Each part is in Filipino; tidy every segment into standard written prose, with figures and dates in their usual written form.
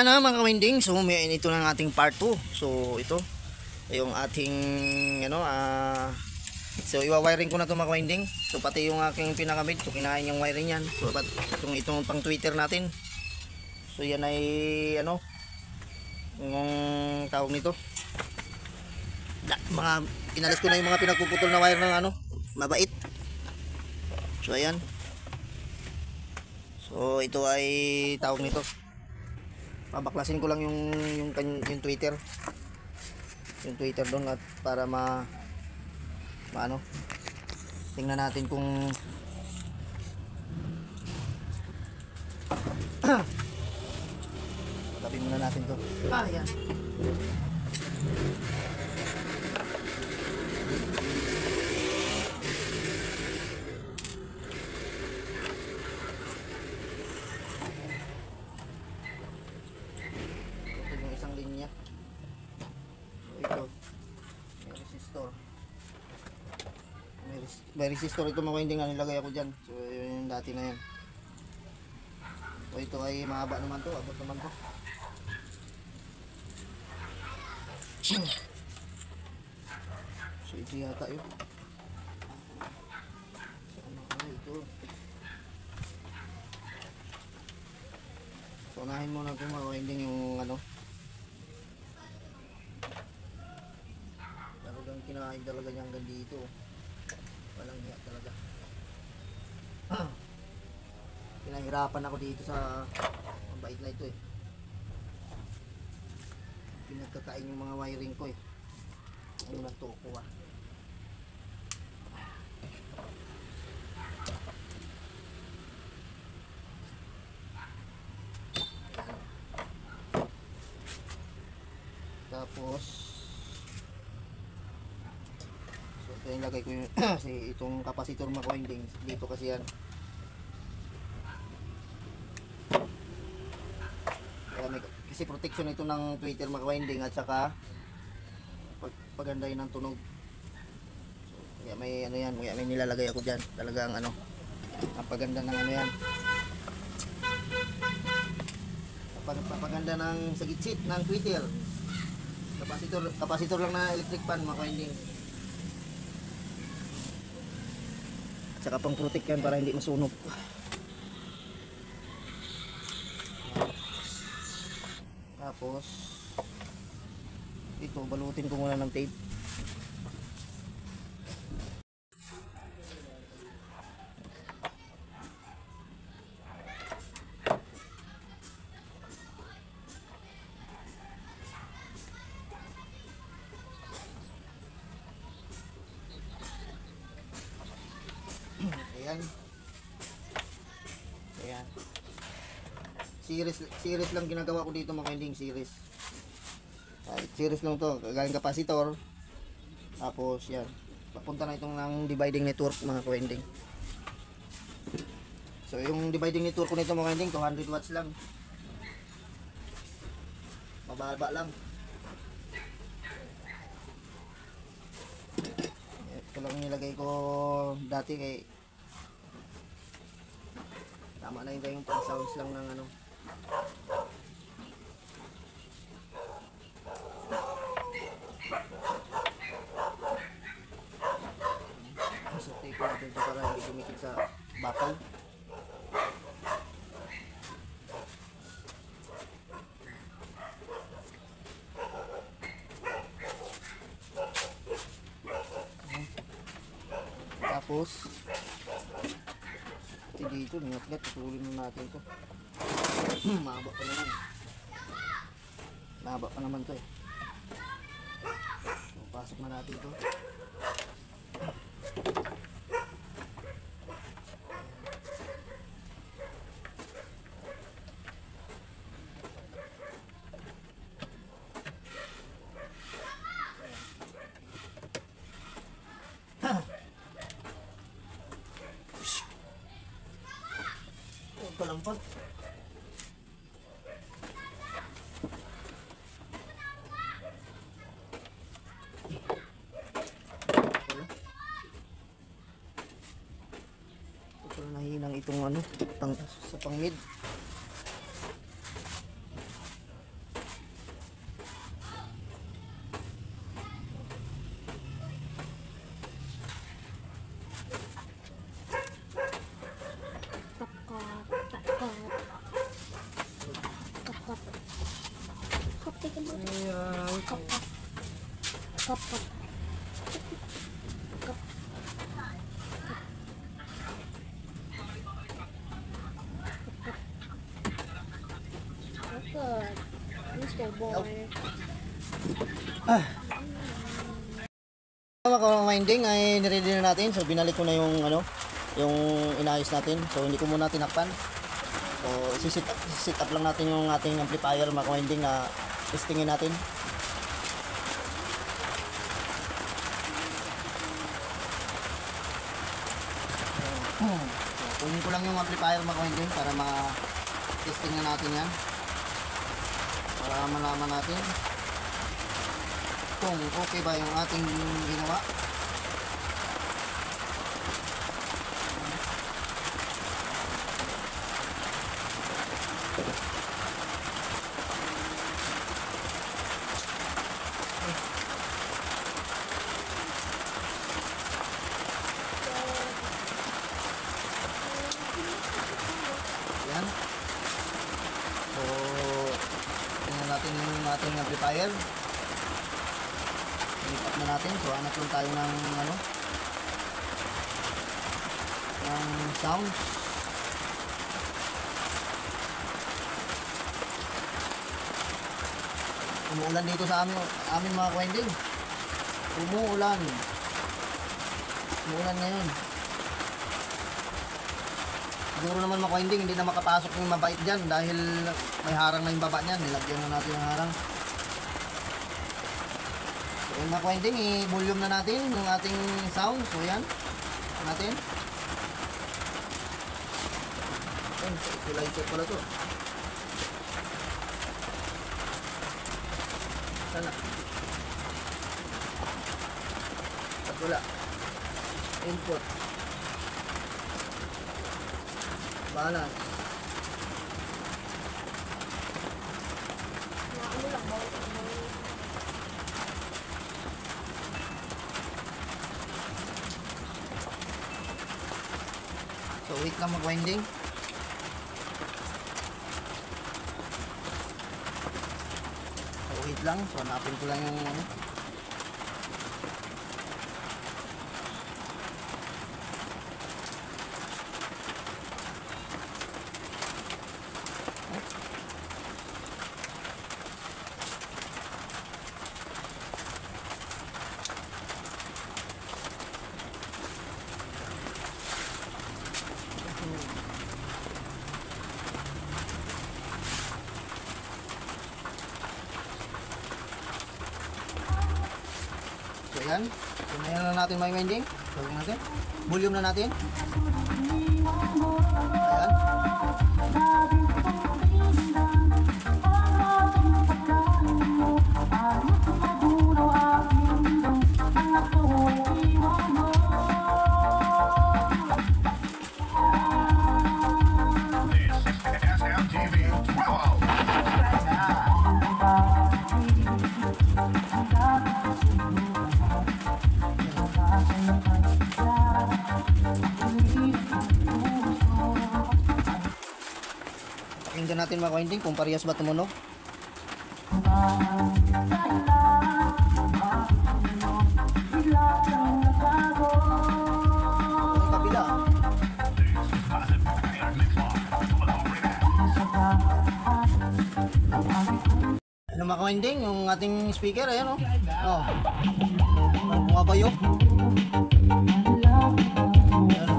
Ayan na mga winding, so ito na ang ating part 2. So ito yung ating so iwa-wiring ko na to mga winding. So pati yung aking pinakamid, so kinain yung wiring yan. So itong pang Twitter natin. So yan ay yung tawag nito. Mga inalis ko na yung mga pinagpuputol na wire ng mabait. So ayan. So ito ay tawag nito. Pabaklasin ko lang yung Twitter. Yung Twitter doon at para tingnan natin kung tabi muna natin to. Ayan. May resistor ito mga winding na nilagay ako dyan. So yun yung dati na yan. So ito ay mahaba naman to, abot naman to. So ito yata yun. So ito. So unahin muna ito mga winding yung talagang kinain talaga niya hanggang dito. Walang hiya talaga. Pinahirapan ako dito sa mabait na ito eh. Pinagkakain yung mga wiring ko eh. Ano na to ko ah. Tapos ito yung lagay ko yung kasi itong capacitor mga winding dito kasi yan. Kasi protection ito ng Twitter mga winding at saka paganday ng tunog. So, kaya may yan, kaya may nilalagay ako diyan. Talagang ang paganda ng yan. Papaganda ng sa gitsit ng Twitter. Capacitor lang na electric fan mga winding. Saka pang protect yan para hindi masunog. Tapos ito balutin ko muna ng tape. Ayan. Series lang ginagawa ko dito mga winding, series. Series lang to, galing capacitor. Tapos yan, papunta na itong ng dividing network mga winding. So yung dividing network ko nito mga winding, 200 watts lang. Mababa lang. Ito lang nilagay ko dati kay tama na yung pang sounds lang ng so tape natin ito para hindi gumikit sa bakal. Tapos dito ningat-ngat, tuloy na natin ito. Mahaba pa naman. Mahaba pa naman ito eh. So, pasok na natin ito. Palampag. Ito nahinang itong sa pang mid. Kapag. Good. Mr. Boy. Mga ka-winding ay niready na natin. So binalik ko na yung ano, yung inayos natin. So hindi ko muna tinakpan. So sit up lang natin yung ating amplifier mga ka-winding na testingin natin. So, kunin ko lang yung amplifier mga ka-winding para ma-testing na natin yan. Para malaman natin kung okay ba yung ating ginawa. Yan. So, tingnan natin yung ating amplifier. Lipat na natin. So, hanap lang tayo ng ano, ng sounds. Umuulan dito sa amin mga ka-winding. Umuulan ngayon. Siguro naman mga ka-winding hindi na makapasok yung mabait dyan dahil may harang na yung baba niyan. Nilagyan na natin yung harang. So yung mga ka-winding, i-volume na natin yung ating sound. So yan natin. Kulay check pala to. Sana at wala input balance Ano lang ba? so wait lang mag-winding. So wait lang, so hanapin ko lang yung ano. So yan. So ngayon na natin may winding. So yun natin. Volume na natin. Ayan. Pakinggan natin mga ka-winding kung parehas ba tumunog. Ang kabila. Ano mga ka-winding, yung ating speaker, ayan o. Oh. Bumabayo. Ayan.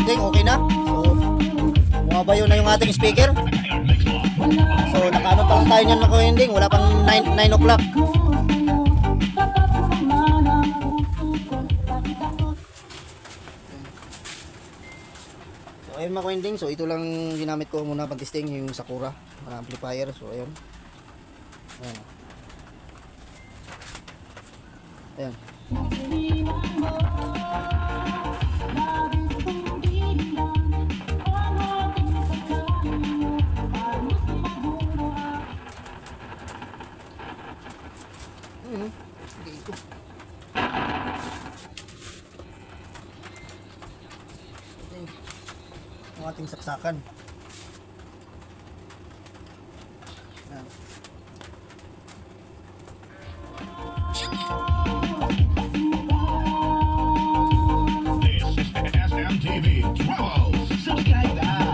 Okay na. So, bumabayo na yung ating speaker. So, nakaano pa lang tayo niyan mga ka-winding. Wala pang 9 o'clock. So, ayun mga winding, so ito lang ginamit ko muna pag testing yung Sakura na amplifier. So ayun. Ayan. Ayan. Okay, ito. Okay. Ang ating saksakan. Ayan. This is the SMTV 12. Subscribe now.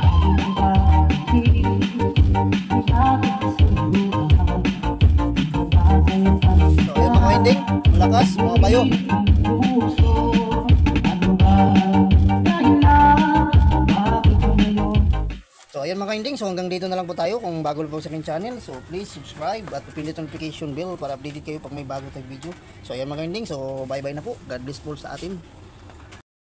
So ayun mga winding, malakas, mga bayo. So ayun mga winding, so hanggang dito na lang po tayo. Kung bago po sa aking channel, so please subscribe at pindot notification bell para updated kayo pag may bago tayong video. So ayun mga winding, so bye bye na po. God bless po sa atin.